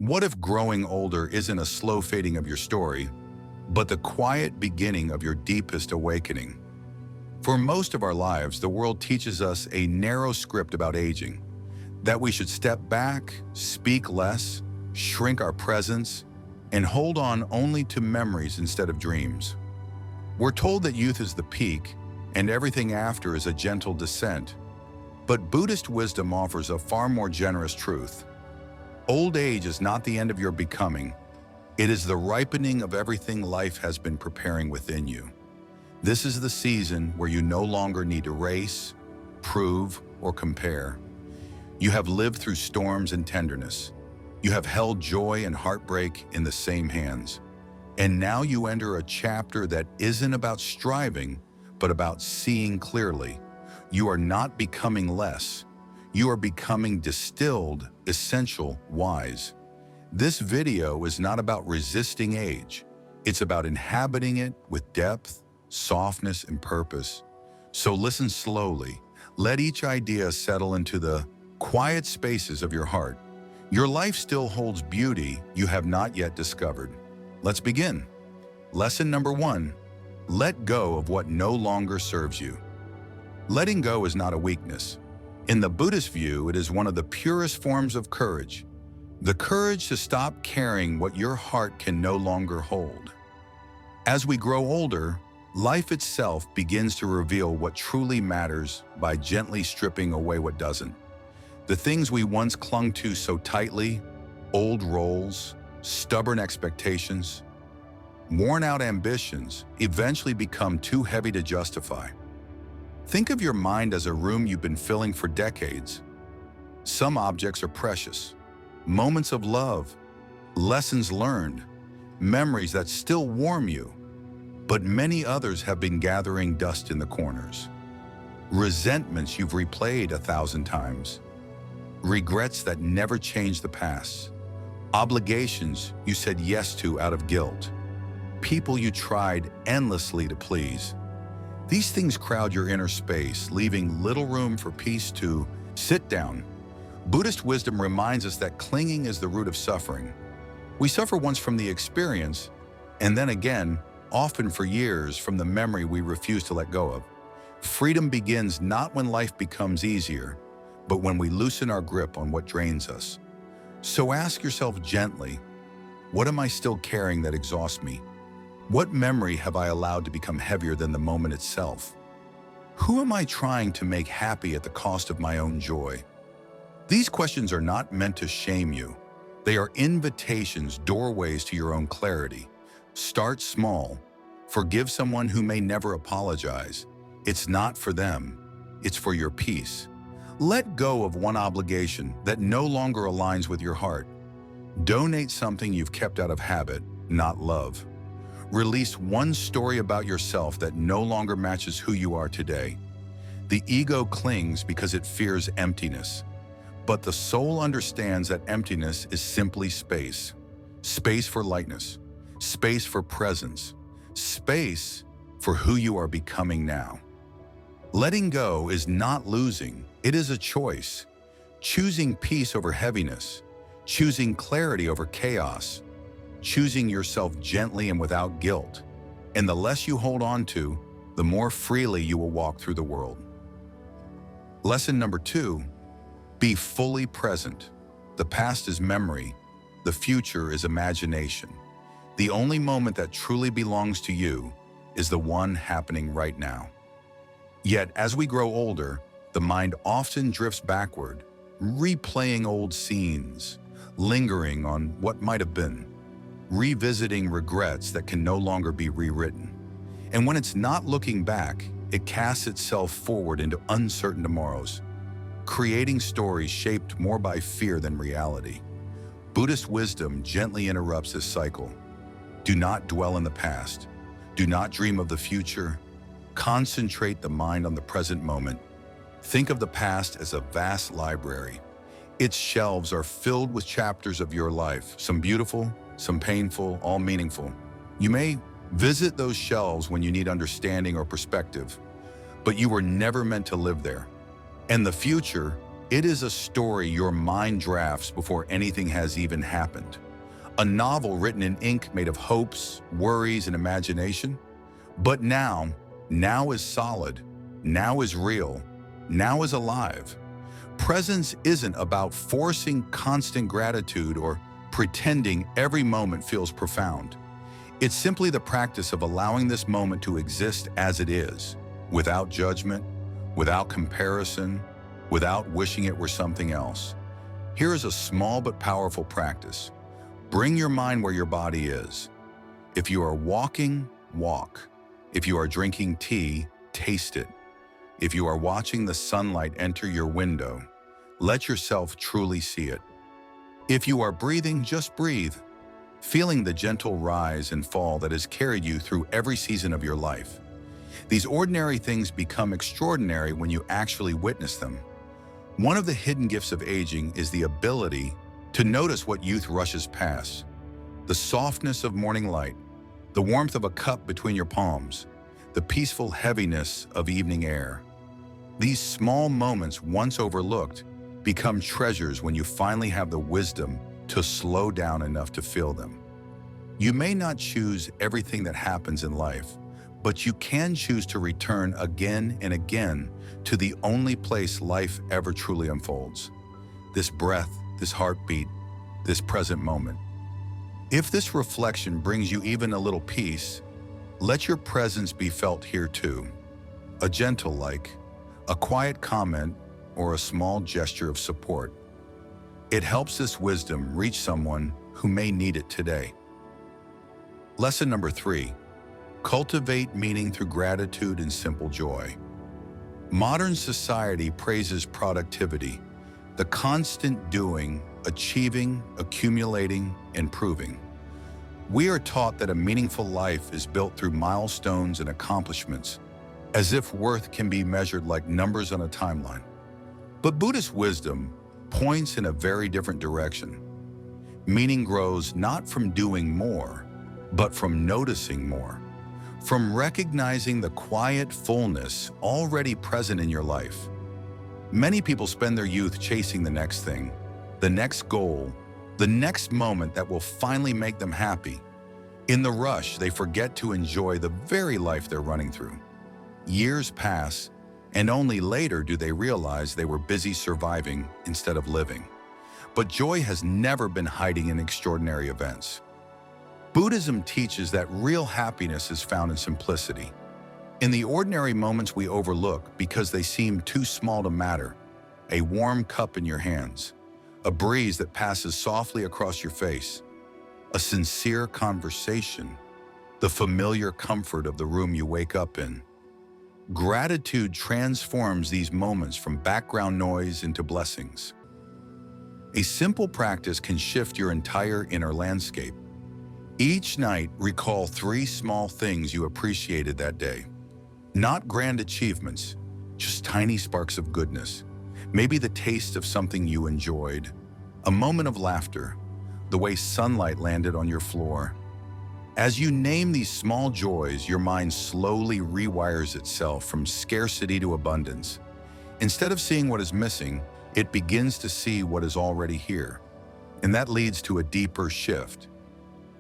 What if growing older isn't a slow fading of your story, but the quiet beginning of your deepest awakening? For most of our lives, the world teaches us a narrow script about aging, that we should step back, speak less, shrink our presence, and hold on only to memories instead of dreams. We're told that youth is the peak, and everything after is a gentle descent. But Buddhist wisdom offers a far more generous truth. Old age is not the end of your becoming. It is the ripening of everything life has been preparing within you. This is the season where you no longer need to race, prove, or compare. You have lived through storms and tenderness. You have held joy and heartbreak in the same hands. And now you enter a chapter that isn't about striving, but about seeing clearly. You are not becoming less. You are becoming distilled, essential, wise. This video is not about resisting age. It's about inhabiting it with depth, softness, and purpose. So listen slowly. Let each idea settle into the quiet spaces of your heart. Your life still holds beauty you have not yet discovered. Let's begin. Lesson number 1, let go of what no longer serves you. Letting go is not a weakness. In the Buddhist view, it is one of the purest forms of courage. The courage to stop carrying what your heart can no longer hold. As we grow older, life itself begins to reveal what truly matters by gently stripping away what doesn't. The things we once clung to so tightly, old roles, stubborn expectations, worn-out ambitions, eventually become too heavy to justify. Think of your mind as a room you've been filling for decades. Some objects are precious, moments of love, lessons learned, memories that still warm you, but many others have been gathering dust in the corners. Resentments you've replayed 1,000 times, regrets that never changed the past, obligations you said yes to out of guilt, people you tried endlessly to please. These things crowd your inner space, leaving little room for peace to sit down. Buddhist wisdom reminds us that clinging is the root of suffering. We suffer once from the experience, and then again, often for years, from the memory we refuse to let go of. Freedom begins not when life becomes easier, but when we loosen our grip on what drains us. So ask yourself gently, what am I still carrying that exhausts me? What memory have I allowed to become heavier than the moment itself? Who am I trying to make happy at the cost of my own joy? These questions are not meant to shame you. They are invitations, doorways to your own clarity. Start small. Forgive someone who may never apologize. It's not for them. It's for your peace. Let go of one obligation that no longer aligns with your heart. Donate something you've kept out of habit, not love. Release one story about yourself that no longer matches who you are today. The ego clings because it fears emptiness, but the soul understands that emptiness is simply space. Space for lightness, space for presence, space for who you are becoming now. Letting go is not losing, it is a choice. Choosing peace over heaviness, choosing clarity over chaos, choosing yourself gently and without guilt. And the less you hold on to, the more freely you will walk through the world. Lesson number 2, be fully present. The past is memory, the future is imagination. The only moment that truly belongs to you is the one happening right now. Yet, as we grow older, the mind often drifts backward, replaying old scenes, lingering on what might have been, revisiting regrets that can no longer be rewritten. And when it's not looking back, it casts itself forward into uncertain tomorrows, creating stories shaped more by fear than reality. Buddhist wisdom gently interrupts this cycle. Do not dwell in the past. Do not dream of the future. Concentrate the mind on the present moment. Think of the past as a vast library. Its shelves are filled with chapters of your life, some beautiful, some painful, all meaningful. You may visit those shelves when you need understanding or perspective, but you were never meant to live there. And the future, It is a story your mind drafts before anything has even happened. A novel written in ink made of hopes, worries, and imagination. But now is solid, now is real, now is alive. Presence isn't about forcing constant gratitude or pretending every moment feels profound. It's simply the practice of allowing this moment to exist as it is, without judgment, without comparison, without wishing it were something else. Here is a small but powerful practice. Bring your mind where your body is. If you are walking, walk. If you are drinking tea, taste it. If you are watching the sunlight enter your window, let yourself truly see it. If you are breathing, just breathe, feeling the gentle rise and fall that has carried you through every season of your life. These ordinary things become extraordinary when you actually witness them. One of the hidden gifts of aging is the ability to notice what youth rushes past. The softness of morning light, the warmth of a cup between your palms, the peaceful heaviness of evening air. These small moments, once overlooked, become treasures when you finally have the wisdom to slow down enough to feel them. You may not choose everything that happens in life, but you can choose to return again and again to the only place life ever truly unfolds. This breath, this heartbeat, this present moment. If this reflection brings you even a little peace, let your presence be felt here too. A gentle like, a quiet comment, or a small gesture of support. It helps this wisdom reach someone who may need it today. Lesson number 3, cultivate meaning through gratitude and simple joy. Modern society praises productivity, the constant doing, achieving, accumulating, and proving. We are taught that a meaningful life is built through milestones and accomplishments, as if worth can be measured like numbers on a timeline. But Buddhist wisdom points in a very different direction. Meaning grows not from doing more, but from noticing more, from recognizing the quiet fullness already present in your life. Many people spend their youth chasing the next thing, the next goal, the next moment that will finally make them happy. In the rush, they forget to enjoy the very life they're running through. Years pass, and only later do they realize they were busy surviving instead of living. But joy has never been hiding in extraordinary events. Buddhism teaches that real happiness is found in simplicity, in the ordinary moments we overlook because they seem too small to matter. A warm cup in your hands, a breeze that passes softly across your face, a sincere conversation, the familiar comfort of the room you wake up in. Gratitude transforms these moments from background noise into blessings. A simple practice can shift your entire inner landscape. Each night, recall 3 small things you appreciated that day. Not grand achievements, just tiny sparks of goodness. Maybe the taste of something you enjoyed, a moment of laughter, the way sunlight landed on your floor. As you name these small joys, your mind slowly rewires itself from scarcity to abundance. Instead of seeing what is missing, it begins to see what is already here. And that leads to a deeper shift.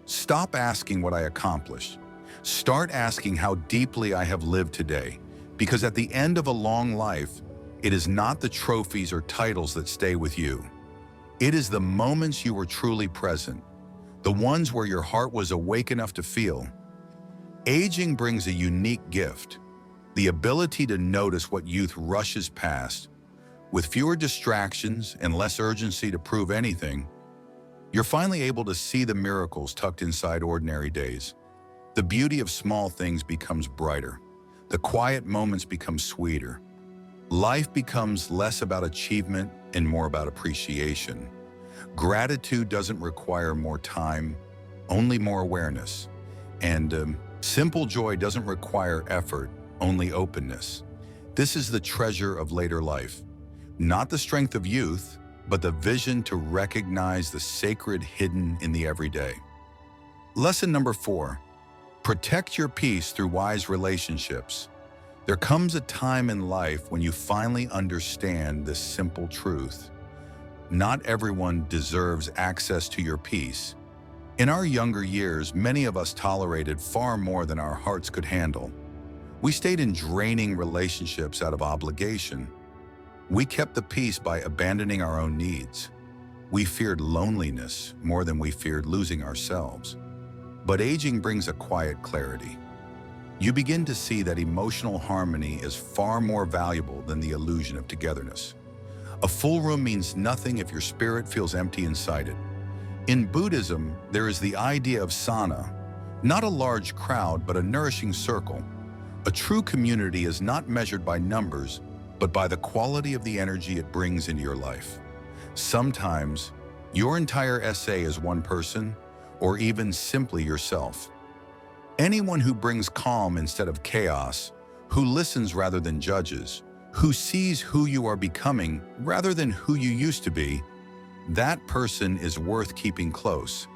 Stop asking what I accomplished. Start asking how deeply I have lived today, because at the end of a long life, it is not the trophies or titles that stay with you. It is the moments you were truly present, the ones where your heart was awake enough to feel. Aging brings a unique gift, the ability to notice what youth rushes past. With fewer distractions and less urgency to prove anything, you're finally able to see the miracles tucked inside ordinary days. The beauty of small things becomes brighter. The quiet moments become sweeter. Life becomes less about achievement and more about appreciation. Gratitude doesn't require more time, only more awareness. And simple joy doesn't require effort, only openness. This is the treasure of later life. Not the strength of youth, but the vision to recognize the sacred hidden in the everyday. Lesson number 4, protect your peace through wise relationships. There comes a time in life when you finally understand this simple truth. Not everyone deserves access to your peace. In our younger years, many of us tolerated far more than our hearts could handle. We stayed in draining relationships out of obligation. We kept the peace by abandoning our own needs. We feared loneliness more than we feared losing ourselves. But aging brings a quiet clarity. You begin to see that emotional harmony is far more valuable than the illusion of togetherness. A full room means nothing if your spirit feels empty inside it. In Buddhism, there is the idea of sana, not a large crowd, but a nourishing circle. A true community is not measured by numbers, but by the quality of the energy it brings into your life. Sometimes, your entire essay is one person, or even simply yourself. Anyone who brings calm instead of chaos, who listens rather than judges, who sees who you are becoming rather than who you used to be, that person is worth keeping close.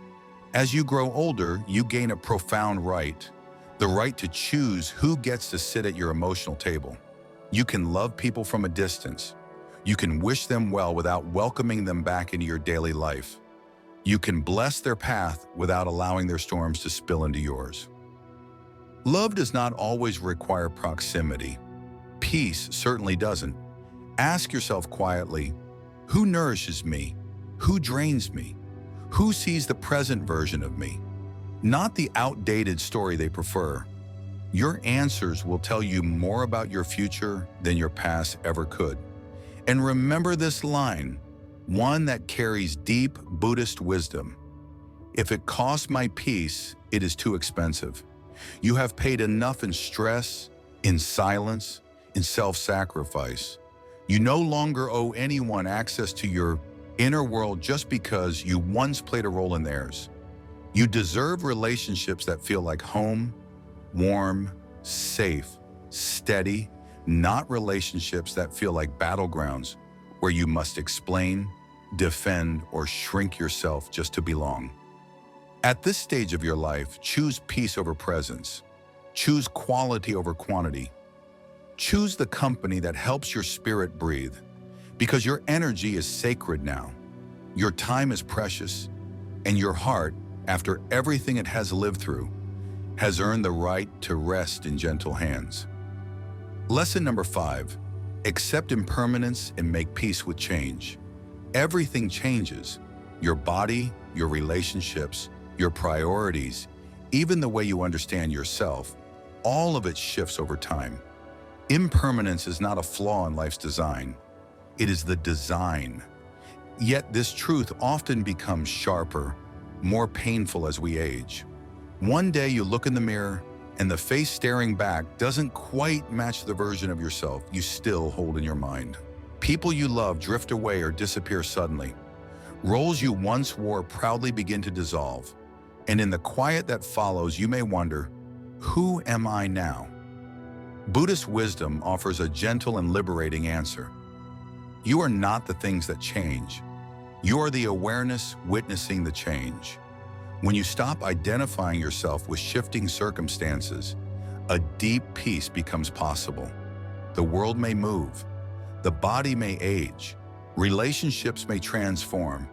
As you grow older, you gain a profound right, the right to choose who gets to sit at your emotional table. You can love people from a distance. You can wish them well without welcoming them back into your daily life. You can bless their path without allowing their storms to spill into yours. Love does not always require proximity. Peace certainly doesn't. Ask yourself quietly, who nourishes me? Who drains me? Who sees the present version of me? Not the outdated story they prefer. Your answers will tell you more about your future than your past ever could. And remember this line, one that carries deep Buddhist wisdom. If it costs my peace, it is too expensive. You have paid enough in stress, in silence, in self-sacrifice. You no longer owe anyone access to your inner world just because you once played a role in theirs. You deserve relationships that feel like home, warm, safe, steady, not relationships that feel like battlegrounds where you must explain, defend, or shrink yourself just to belong. At this stage of your life, choose peace over presence. Choose quality over quantity. Choose the company that helps your spirit breathe, because your energy is sacred now. Your time is precious, and your heart, after everything it has lived through, has earned the right to rest in gentle hands. Lesson number 5, accept impermanence and make peace with change. Everything changes. Your body, your relationships, your priorities, even the way you understand yourself, all of it shifts over time. Impermanence is not a flaw in life's design. It is the design. Yet this truth often becomes sharper, more painful as we age. One day you look in the mirror and the face staring back doesn't quite match the version of yourself you still hold in your mind. People you love drift away or disappear suddenly. Roles you once wore proudly begin to dissolve. And in the quiet that follows, you may wonder, who am I now? Buddhist wisdom offers a gentle and liberating answer. You are not the things that change. You are the awareness witnessing the change. When you stop identifying yourself with shifting circumstances, a deep peace becomes possible. The world may move, the body may age, relationships may transform,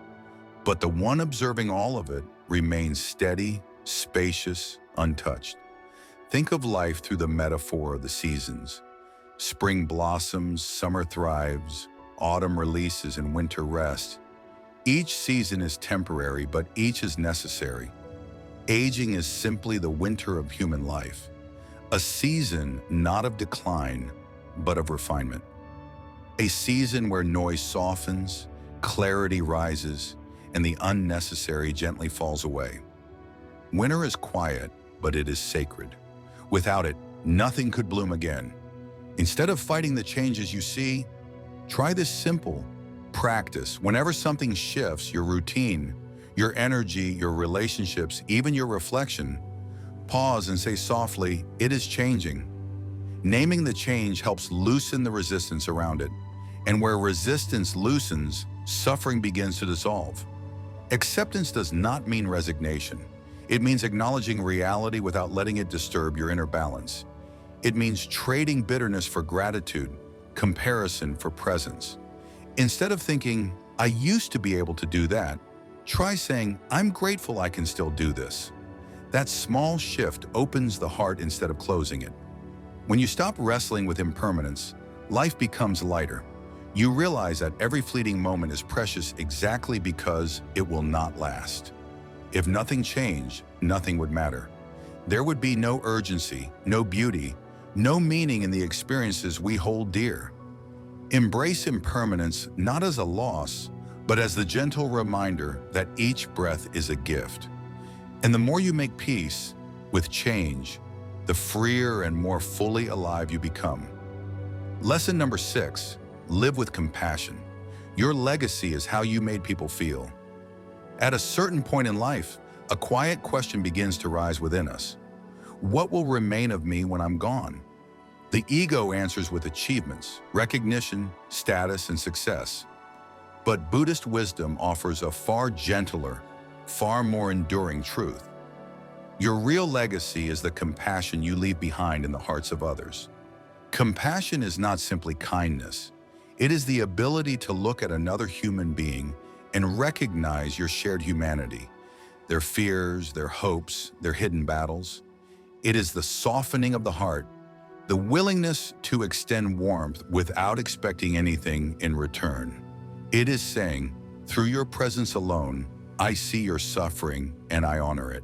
but the one observing all of it remains steady, spacious, untouched. Think of life through the metaphor of the seasons. Spring blossoms, summer thrives, autumn releases, and winter rests. Each season is temporary, but each is necessary. Aging is simply the winter of human life, a season not of decline, but of refinement. A season where noise softens, clarity rises, and the unnecessary gently falls away. Winter is quiet, but it is sacred. Without it, nothing could bloom again. Instead of fighting the changes you see, try this simple practice. Whenever something shifts, your routine, your energy, your relationships, even your reflection, pause and say softly, "It is changing." Naming the change helps loosen the resistance around it. And where resistance loosens, suffering begins to dissolve. Acceptance does not mean resignation. It means acknowledging reality without letting it disturb your inner balance. It means trading bitterness for gratitude, comparison for presence. Instead of thinking, I used to be able to do that, try saying, I'm grateful I can still do this. That small shift opens the heart instead of closing it. When you stop wrestling with impermanence, life becomes lighter. You realize that every fleeting moment is precious exactly because it will not last. If nothing changed, nothing would matter. There would be no urgency, no beauty, no meaning in the experiences we hold dear. Embrace impermanence not as a loss, but as the gentle reminder that each breath is a gift. And the more you make peace with change, the freer and more fully alive you become. Lesson number 6, live with compassion. Your legacy is how you made people feel. At a certain point in life, a quiet question begins to rise within us. What will remain of me when I'm gone? The ego answers with achievements, recognition, status, and success. But Buddhist wisdom offers a far gentler, far more enduring truth. Your real legacy is the compassion you leave behind in the hearts of others. Compassion is not simply kindness. It is the ability to look at another human being and recognize your shared humanity, their fears, their hopes, their hidden battles. It is the softening of the heart, the willingness to extend warmth without expecting anything in return. It is saying, through your presence alone, I see your suffering and I honor it.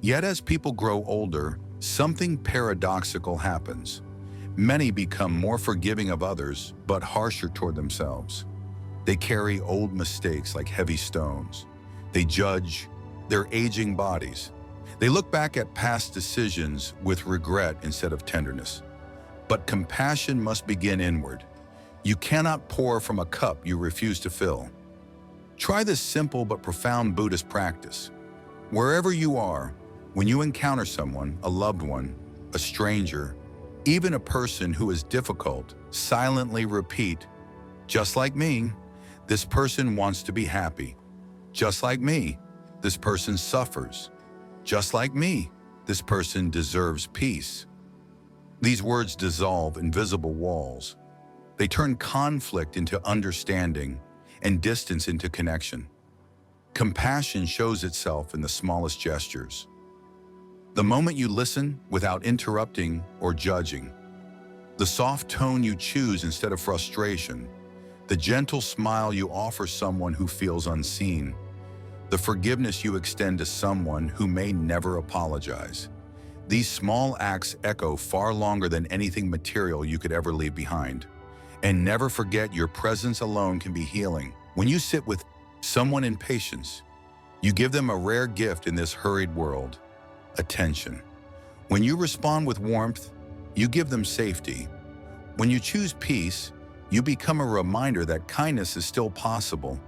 Yet as people grow older, something paradoxical happens. Many become more forgiving of others, but harsher toward themselves. They carry old mistakes like heavy stones. They judge their aging bodies. They look back at past decisions with regret instead of tenderness. But compassion must begin inward. You cannot pour from a cup you refuse to fill. Try this simple but profound Buddhist practice. Wherever you are, when you encounter someone, a loved one, a stranger, even a person who is difficult, silently repeat, just like me, this person wants to be happy. Just like me, this person suffers. Just like me, this person deserves peace. These words dissolve invisible walls. They turn conflict into understanding and distance into connection. Compassion shows itself in the smallest gestures. The moment you listen without interrupting or judging, the soft tone you choose instead of frustration, the gentle smile you offer someone who feels unseen, the forgiveness you extend to someone who may never apologize. These small acts echo far longer than anything material you could ever leave behind. And never forget, your presence alone can be healing. When you sit with someone in patience, you give them a rare gift in this hurried world: attention. When you respond with warmth, you give them safety. When you choose peace, you become a reminder that kindness is still possible.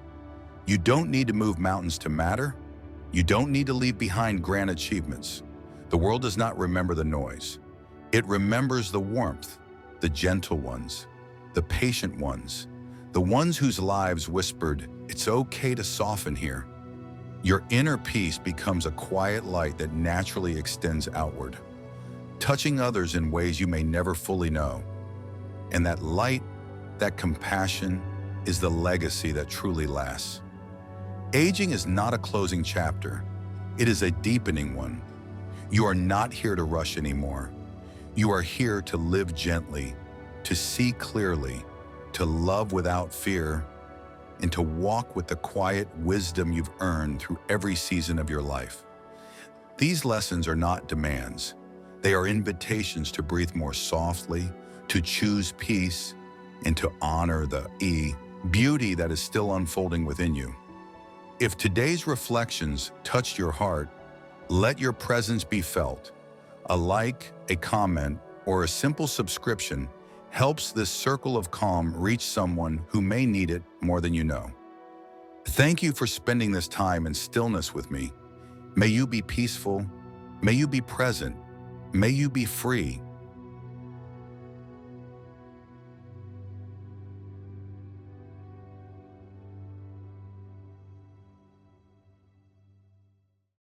You don't need to move mountains to matter. You don't need to leave behind grand achievements. The world does not remember the noise. It remembers the warmth, the gentle ones, the patient ones, the ones whose lives whispered, "It's okay to soften here." Your inner peace becomes a quiet light that naturally extends outward, touching others in ways you may never fully know. And that light, that compassion, is the legacy that truly lasts. Aging is not a closing chapter. It is a deepening one. You are not here to rush anymore. You are here to live gently, to see clearly, to love without fear, and to walk with the quiet wisdom you've earned through every season of your life. These lessons are not demands. They are invitations to breathe more softly, to choose peace, and to honor the beauty that is still unfolding within you. If today's reflections touched your heart, let your presence be felt. A like, a comment, or a simple subscription helps this circle of calm reach someone who may need it more than you know. Thank you for spending this time in stillness with me. May you be peaceful. May you be present. May you be free.